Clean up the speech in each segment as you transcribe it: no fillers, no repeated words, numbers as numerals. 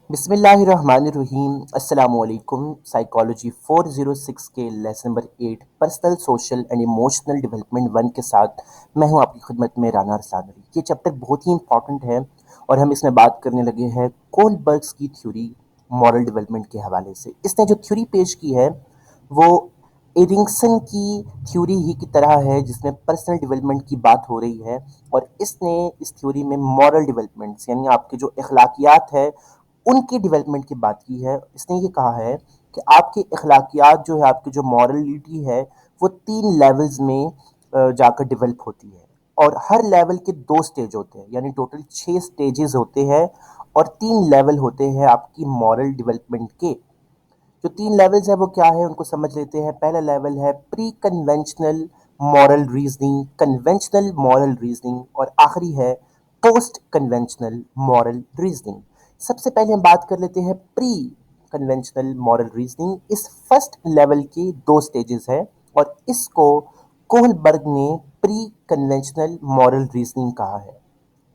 बिस्मिल्लाहिर्रहमानिर्रहीम अस्सलामुअलैकुम। साइकोलॉजी 406 के lesson number 8 personal social and emotional development 1 के साथ मैं हूं आपकी खिदमत में राना अरसान अली। ये चैप्टर बहुत ही इंपॉर्टेंट है और हम इसमें बात करने लगे हैं कोलबर्ग्स की थ्योरी मॉरल डेवलपमेंट के हवाले से। इसने जो थ्योरी पेश की है वो एरिक्सन की थ्योरी ही की तरह है जिसमें पर्सनल डेवलपमेंट की बात हो रही है, और इसने इस थ्योरी में मॉरल डेवलपमेंट्स यानी आपके जो अखलाकियात है उनकी डेवलपमेंट की बात की है। इसने ये कहा है कि आपकी अखलाकियात जो है, आपकी जो मॉरलिटी है, वो 3 लेवल्स में जाकर डेवलप होती है, और हर लेवल के 2 स्टेज होते हैं, यानी टोटल 6 स्टेजेस होते हैं और 3 लेवल होते हैं आपकी मॉरल डेवलपमेंट के। जो 3 लेवल्स है वो क्या है उनको समझ लेते हैं। पहला लेवल है pre conventional moral reasoning, conventional moral reasoning, और आखिरी है पोस्ट कन्वेंशनल मॉरल रीजनिंग। सबसे पहले हम बात कर लेते हैं प्री कन्वेंशनल मॉरल रीजनिंग। इस फर्स्ट लेवल के 2 स्टेजेस है और इसको कोहलबर्ग ने प्री कन्वेंशनल मॉरल रीजनिंग कहा है।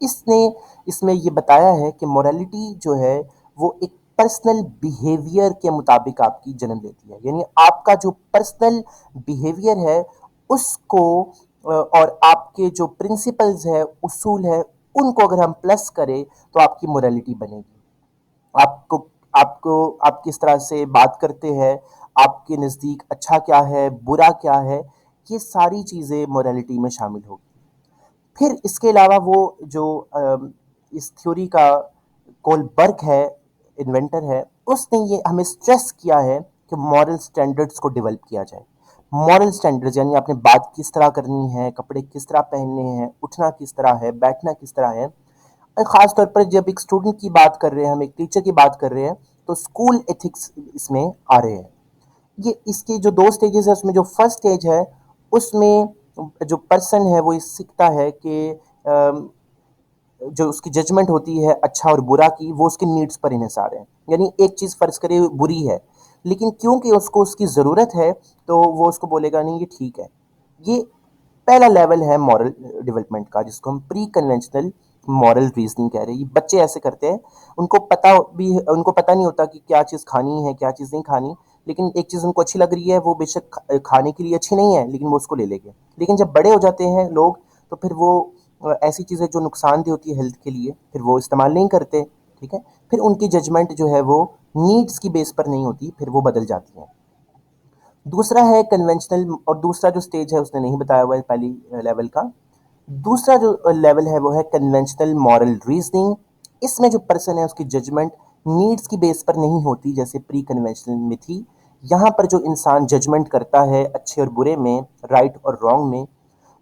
इसने इसमें ये बताया है कि मोरालिटी जो है वो एक पर्सनल बिहेवियर के मुताबिक आपकी जन्म लेती है, यानी आपका जो पर्सनल बिहेवियर है उसको और आपके जो प्रिंसिपल्स है, उसूल है, उनको अगर हम प्लस करें तो आपकी मोरालिटी बनेगी। आपको आपको आप किस तरह से बात करते हैं, आपके नज़दीक अच्छा क्या है, बुरा क्या है, ये सारी चीज़ें मोरालिटी में शामिल होगी। फिर इसके अलावा वो जो इस थ्योरी का कोलबर्ग है, इन्वेंटर है, उसने ये हमें स्ट्रेस किया है कि मॉरल स्टैंडर्ड्स को डेवलप किया जाए। मॉरल स्टैंडर्ड्स यानी आपने बात किस तरह करनी है, कपड़े किस तरह पहनने हैं, उठना किस तरह है, बैठना किस तरह है। और ख़ास तौर पर जब एक स्टूडेंट की बात कर रहे हैं, हम एक टीचर की बात कर रहे हैं, तो स्कूल एथिक्स इसमें आ रहे हैं। ये इसके जो 2 स्टेजेस है उसमें जो फर्स्ट स्टेज है उसमें जो पर्सन है वो ये सीखता है कि जो उसकी जजमेंट होती है अच्छा और बुरा की, वो उसकी नीड्स पर इन्हिसार है। यानी एक चीज़ फ़र्ज़ करिए बुरी है, लेकिन क्योंकि उसको उसकी ज़रूरत है तो वो उसको बोलेगा नहीं ये ठीक है। ये पहला लेवल है मॉरल डेवलपमेंट का, जिसको हम प्री कन्वेंशनल मॉरल रीजनिंग कह रहे हैं। ये बच्चे ऐसे करते हैं, उनको पता नहीं होता कि क्या चीज़ खानी है क्या चीज़ नहीं खानी, लेकिन एक चीज़ उनको अच्छी लग रही है, वो बेशक खाने के लिए अच्छी नहीं है लेकिन वो उसको ले लेंगे। लेकिन जब बड़े हो जाते हैं लोग तो फिर वो ऐसी चीज़ें जो नुकसानदेह होती है हेल्थ के लिए फिर वो इस्तेमाल नहीं करते। ठीक है, फिर उनकी जजमेंट जो है वो नीड्स की बेस पर नहीं होती, फिर वो बदल जाती है। दूसरा है कन्वेंशनल, और दूसरा जो स्टेज है उसने नहीं बताया हुआ है पहली लेवल का। दूसरा जो लेवल है वो है कन्वेंशनल मॉरल रीजनिंग। इसमें जो पर्सन है उसकी जजमेंट नीड्स की बेस पर नहीं होती जैसे प्री कन्वेंशनल में थी। यहाँ पर जो इंसान जजमेंट करता है अच्छे और बुरे में, राइट और रॉन्ग में,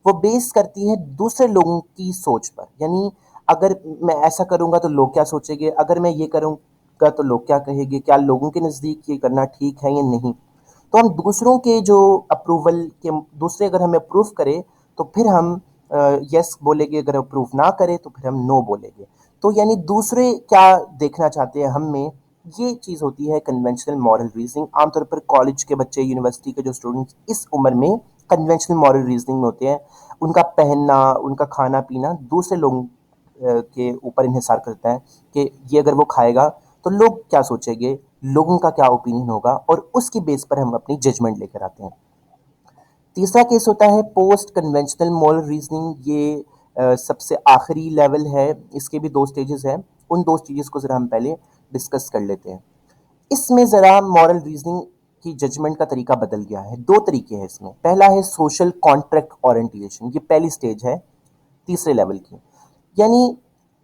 वो बेस करती है दूसरे लोगों की सोच पर। यानी अगर मैं ऐसा करूँगा तो लोग क्या सोचेंगे, अगर मैं ये करूँगा तो लोग क्या कहेंगे, क्या लोगों के नज़दीक ये करना ठीक है या नहीं। तो हम दूसरों के जो अप्रूवल के, दूसरे अगर हमें अप्रूव करें तो फिर हम यस बोलेंगे, अगर अप्रूव ना करें तो फिर हम नो बोलेंगे। तो यानी दूसरे क्या देखना चाहते हैं हम में, ये चीज़ होती है कन्वेंशनल मॉरल रीजनिंग। आमतौर पर कॉलेज के बच्चे, यूनिवर्सिटी के जो स्टूडेंट्स इस उम्र में कन्वेंशनल मॉरल रीजनिंग में होते हैं। उनका पहनना, उनका खाना पीना दूसरे लोगों के ऊपर इन्हिसार करता है कि ये अगर वो खाएगा तो लोग क्या सोचेंगे, लोगों का क्या ओपिनियन होगा, और उसकी बेस पर हम अपनी जजमेंट लेकर आते हैं। तीसरा केस होता है पोस्ट कन्वेंशनल मॉरल रीजनिंग। ये सबसे आखिरी लेवल है। इसके भी 2 स्टेजेस हैं। उन 2 स्टेजेस को ज़रा हम पहले डिस्कस कर लेते हैं। इसमें ज़रा मॉरल रीजनिंग की जजमेंट का तरीका बदल गया है। 2 तरीके हैं इसमें। पहला है सोशल कॉन्ट्रैक्ट ओरिएंटेशन, ये पहली स्टेज है तीसरे लेवल की। यानी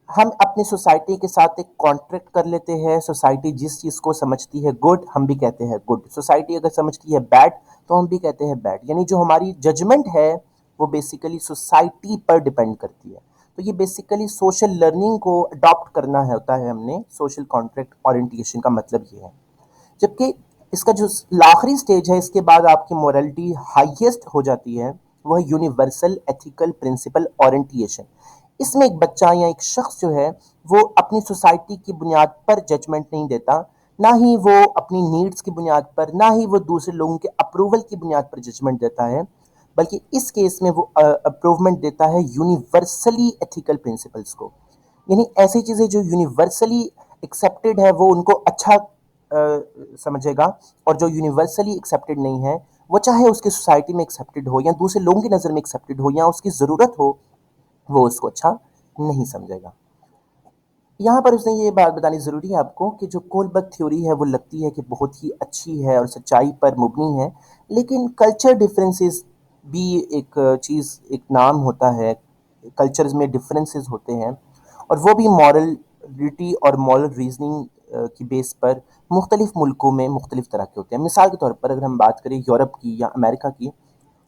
हम अपनी सोसाइटी के साथ एक कॉन्ट्रैक्ट कर लेते हैं। सोसाइटी जिस चीज़ को समझती है गुड, हम भी कहते हैं गुड। सोसाइटी अगर समझती है बैड तो हम भी कहते हैं बैड। यानी जो हमारी जजमेंट है वो बेसिकली सोसाइटी पर डिपेंड करती है। तो ये बेसिकली सोशल लर्निंग को अडॉप्ट करना है होता है हमने। सोशल कॉन्ट्रैक्ट ओरिएंटेशन का मतलब ये है। जबकि इसका जो आखिरी स्टेज है, इसके बाद आपकी मोरालिटी हाईएस्ट हो जाती है, वह यूनिवर्सल एथिकल प्रिंसिपल ओरिएंटेशन। इसमें एक बच्चा या एक शख्स जो है वो अपनी सोसाइटी की बुनियाद पर जजमेंट नहीं देता, ना ही वो अपनी नीड्स की बुनियाद पर, ना ही वो दूसरे लोगों के अप्रूवल की बुनियाद पर जजमेंट देता है, बल्कि इस केस में वो अप्रूवमेंट देता है यूनिवर्सली एथिकल प्रिंसिपल्स को। यानी ऐसी चीज़ें जो यूनिवर्सली एक्सेप्टेड है वो उनको अच्छा समझेगा, और जो यूनिवर्सली एक्सेप्टेड नहीं है वो चाहे उसकी सोसाइटी में एक्सेप्टेड हो या दूसरे लोगों की नज़र में एक्सेप्टेड हो या उसकी ज़रूरत हो, वो उसको अच्छा नहीं समझेगा। यहाँ पर उसने ये बात बतानी ज़रूरी है आपको कि जो कोलबर्ग थ्योरी है वो लगती है कि बहुत ही अच्छी है और सच्चाई पर मुबनी है, लेकिन कल्चर डिफरेंसेस भी एक चीज़, एक नाम होता है। कल्चर्स में डिफरेंसेस होते हैं और वो भी मॉरलिटी और मॉरल रीजनिंग की बेस पर मुख्तलिफ मुल्कों में मुख्तलिफ तरह के होते हैं। मिसाल के तौर पर अगर हम बात करें यूरोप की या अमेरिका की,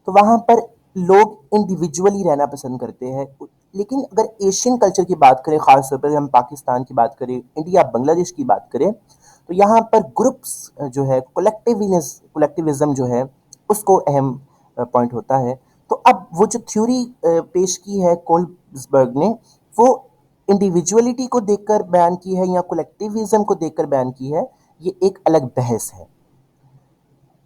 तो वहाँ पर लोग इंडिविजुअली रहना पसंद करते हैं। लेकिन अगर एशियन कल्चर की बात करें, ख़ास तौर पर हम पाकिस्तान की बात करें, इंडिया बांग्लादेश की बात करें, तो यहाँ पर ग्रुप्स जो है, कलेक्टिविज्म जो है, उसको अहम पॉइंट होता है। तो अब वो जो थ्योरी पेश की है कोल्सबर्ग ने, वो इंडिविजुअलिटी को देखकर बयान की है या कलेक्टिविज्म को देखकर बयान की है, ये एक अलग बहस है।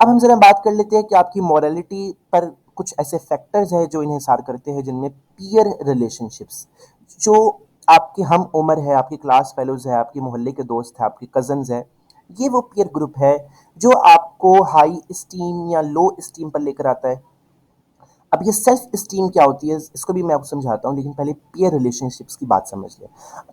अब हम ज़रा बात कर लेते हैं कि आपकी मोरालिटी पर कुछ ऐसे फैक्टर्स हैं जो इन्हिसार करते हैं, जिनमें पीयर रिलेशनशिप्स, जो आपके हम उम्र है, आपकी क्लास फेलोज़ है, आपके मोहल्ले के दोस्त हैं, आपके कज़न्स हैं, ये वो पीयर ग्रुप है जो आपको हाई स्टीम या लो स्टीम पर लेकर आता है। अब ये सेल्फ स्टीम क्या होती है, इसको भी मैं आपको समझाता हूँ, लेकिन पहले पीयर रिलेशनशिप्स की बात समझ लें।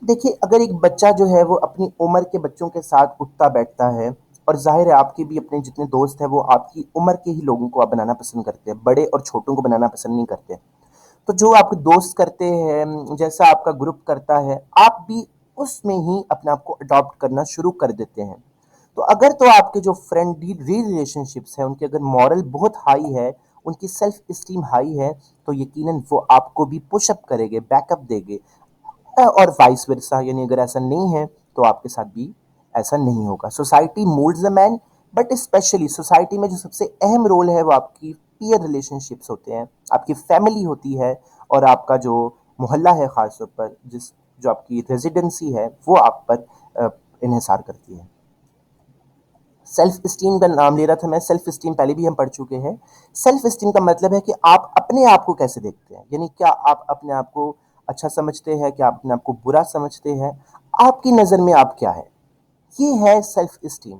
देखिए, अगर एक बच्चा जो है वो अपनी उम्र के बच्चों के साथ उठता बैठता है, और जाहिर है आपके भी अपने जितने दोस्त हैं वो आपकी उम्र के ही लोगों को आप बनाना पसंद करते हैं, बड़े और छोटों को बनाना पसंद नहीं करते। तो जो आपके दोस्त करते हैं, जैसा आपका ग्रुप करता है, आप भी उसमें ही अपने आप को अडॉप्ट करना शुरू कर देते हैं। तो अगर तो आपके जो फ्रेंडली रिलेशनशिप्स हैं उनकी अगर मॉरल बहुत हाई है, उनकी सेल्फ स्टीम हाई है, तो यकीनन वो आपको भी पुशअप करेंगे, बैकअप देंगे, और वाइस वर्सा, यानी अगर ऐसा नहीं है तो आपके साथ भी ऐसा नहीं होगा। Society moulds a man, but specially society में जो सबसे अहम रोल है वो आपकी पीयर रिलेशनशिप्स होते हैं, आपकी फैमिली होती है, और आपका जो मोहल्ला है, ख़ास तौर पर जिस जो आपकी रेजिडेंसी है, वो आप पर इन्हिसार करती है। सेल्फ स्टीम का नाम ले रहा था मैं, सेल्फ स्टीम पहले भी हम पढ़ चुके हैं। सेल्फ स्टीम का मतलब है कि आप अपने आप को कैसे देखते हैं, यानी क्या आप अपने आप को अच्छा समझते हैं, क्या आप अपने आप को बुरा समझते हैं, आपकी नज़र में आप क्या है, ये है सेल्फ स्टीम।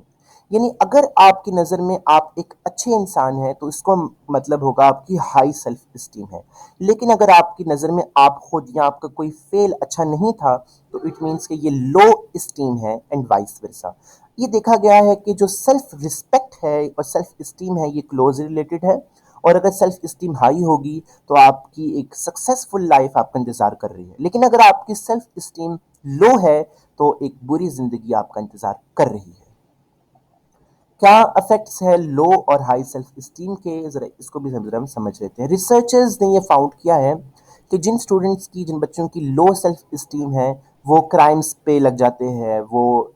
यानी अगर आपकी नज़र में आप एक अच्छे इंसान हैं तो इसको मतलब होगा आपकी हाई सेल्फ स्टीम है। लेकिन अगर आपकी नज़र में आप खुद या आपका कोई फेल अच्छा नहीं था, तो इट मीन्स कि ये लो स्टीम है, एंड वाइस वर्सा। ये देखा गया है कि जो सेल्फ रिस्पेक्ट है और सेल्फ स्टीम है, ये क्लोज रिलेटेड है। और अगर सेल्फ स्टीम हाई होगी तो आपकी एक सक्सेसफुल लाइफ आपका इंतज़ार कर रही है, लेकिन अगर आपकी सेल्फ स्टीम लो है तो एक बुरी ज़िंदगी आपका इंतज़ार कर रही है। क्या इफेक्ट्स है लो और हाई सेल्फ स्टीम के, ज़रा इसको भी ज़रा हम समझ लेते हैं। रिसर्चर्स ने ये फाउंड किया है कि जिन स्टूडेंट्स की, जिन बच्चों की लो सेल्फ स्टीम है, वो क्राइम्स पे लग जाते हैं, वो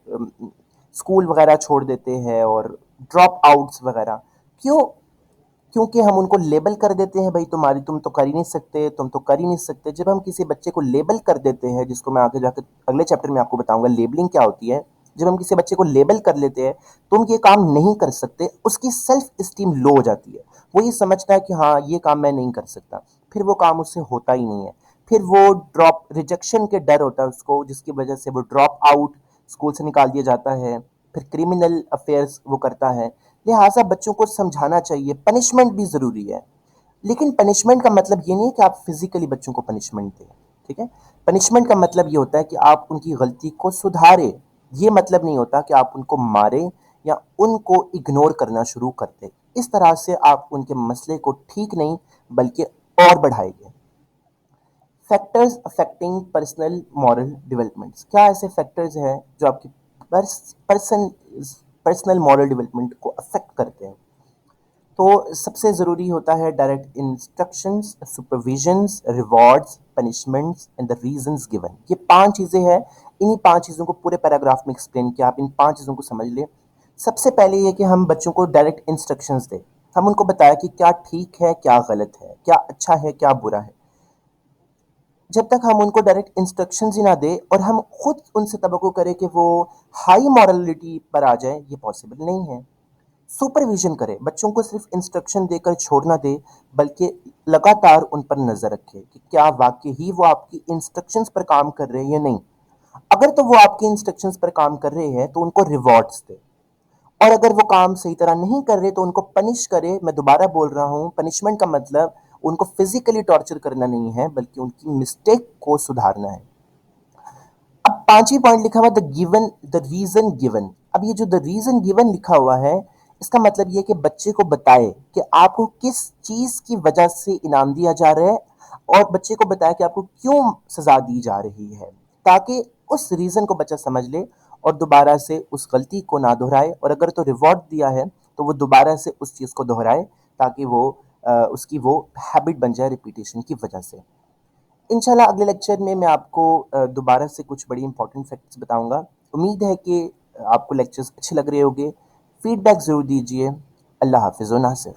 स्कूल वगैरह छोड़ देते हैं और ड्रॉप आउट्स वगैरह। क्यों? क्योंकि हम उनको लेबल कर देते हैं, भाई तुम्हारी, तुम तो कर ही नहीं सकते, तुम तो कर ही नहीं सकते। जब हम किसी बच्चे को लेबल कर देते हैं, जिसको मैं आगे जाकर अगले चैप्टर में आपको बताऊंगा लेबलिंग क्या होती है, जब हम किसी बच्चे को लेबल कर लेते हैं, तुम ये काम नहीं कर सकते, उसकी सेल्फ स्टीम लो हो जाती है। वो ये समझता है कि हाँ, ये काम मैं नहीं कर सकता, फिर वो काम उससे होता ही नहीं है। फिर वो ड्रॉप, रिजेक्शन के डर होता है उसको, जिसकी वजह से वो ड्रॉप आउट, स्कूल से निकाल दिया जाता है, फिर क्रिमिनल अफेयर्स वो करता है। लिहाजा बच्चों को समझाना चाहिए, पनिशमेंट भी ज़रूरी है, लेकिन पनिशमेंट का मतलब ये नहीं है कि आप फिजिकली बच्चों को पनिशमेंट दें। ठीक है? पनिशमेंट का मतलब ये होता है कि आप उनकी गलती को सुधारें। ये मतलब नहीं होता कि आप उनको मारें या उनको इग्नोर करना शुरू कर दें। इस तरह से आप उनके मसले को ठीक नहीं बल्कि और बढ़ाएंगे। Factors affecting personal moral developments, क्या ऐसे फैक्टर्स हैं जो आपकी पर्सन पर्सनल मॉरल डेवलपमेंट को अफेक्ट करते हैं? तो सबसे ज़रूरी होता है direct instructions, supervisions, rewards, punishments and the reasons given. ये 5 चीज़ें हैं। इन्हीं 5 चीज़ों को पूरे पैराग्राफ में एक्सप्लेन किया, आप इन 5 चीज़ों को समझ लें। सबसे पहले ये कि हम बच्चों को डायरेक्ट इंस्ट्रक्शंस दें। हम उनको बताया कि क्या ठीक है, क्या गलत है, क्या अच्छा है, क्या बुरा है। जब तक हम उनको डायरेक्ट इंस्ट्रक्शंस ही ना दें और हम खुद उनसे तवक्को करें कि वो हाई मॉरलिटी पर आ जाए, ये पॉसिबल नहीं है। सुपरविजन करें, बच्चों को सिर्फ इंस्ट्रक्शन देकर छोड़ना दे, बल्कि लगातार उन पर नज़र रखें कि क्या वाकई ही वो आपकी इंस्ट्रक्शंस पर काम कर रहे हैं या नहीं। अगर तो वो आपके इंस्ट्रक्शंस पर काम कर रहे हैं तो उनको रिवॉर्ड्स दे, और अगर वो काम सही तरह नहीं कर रहे तो उनको पनिश करे। मैं दोबारा बोल रहा हूँ, पनिशमेंट का मतलब उनको फिजिकली टॉर्चर करना नहीं है, बल्कि उनकी मिस्टेक को सुधारना है। अब पांचवी पॉइंट लिखा हुआ द रीजन गिवन। अब ये जो द रीजन गिवन लिखा हुआ है, इसका मतलब ये है कि बच्चे को बताए कि आपको किस चीज की वजह से इनाम दिया जा रहा है, और बच्चे को बताया कि आपको क्यों सजा दी जा रही है, ताकि उस रीजन को बच्चा समझ ले और दोबारा से उस गलती को ना दोहराए। और अगर तो रिवॉर्ड दिया है तो वो दोबारा से उस चीज को दोहराए, ताकि वो उसकी वो हैबिट बन जाए रिपीटेशन की वजह से। इंशाल्लाह अगले लेक्चर में मैं आपको दोबारा से कुछ बड़ी इंपॉर्टेंट फैक्ट्स बताऊंगा। उम्मीद है कि आपको लेक्चर्स अच्छे लग रहे होंगे। फीडबैक ज़रूर दीजिए। अल्लाह हाफिज़ व नासिर।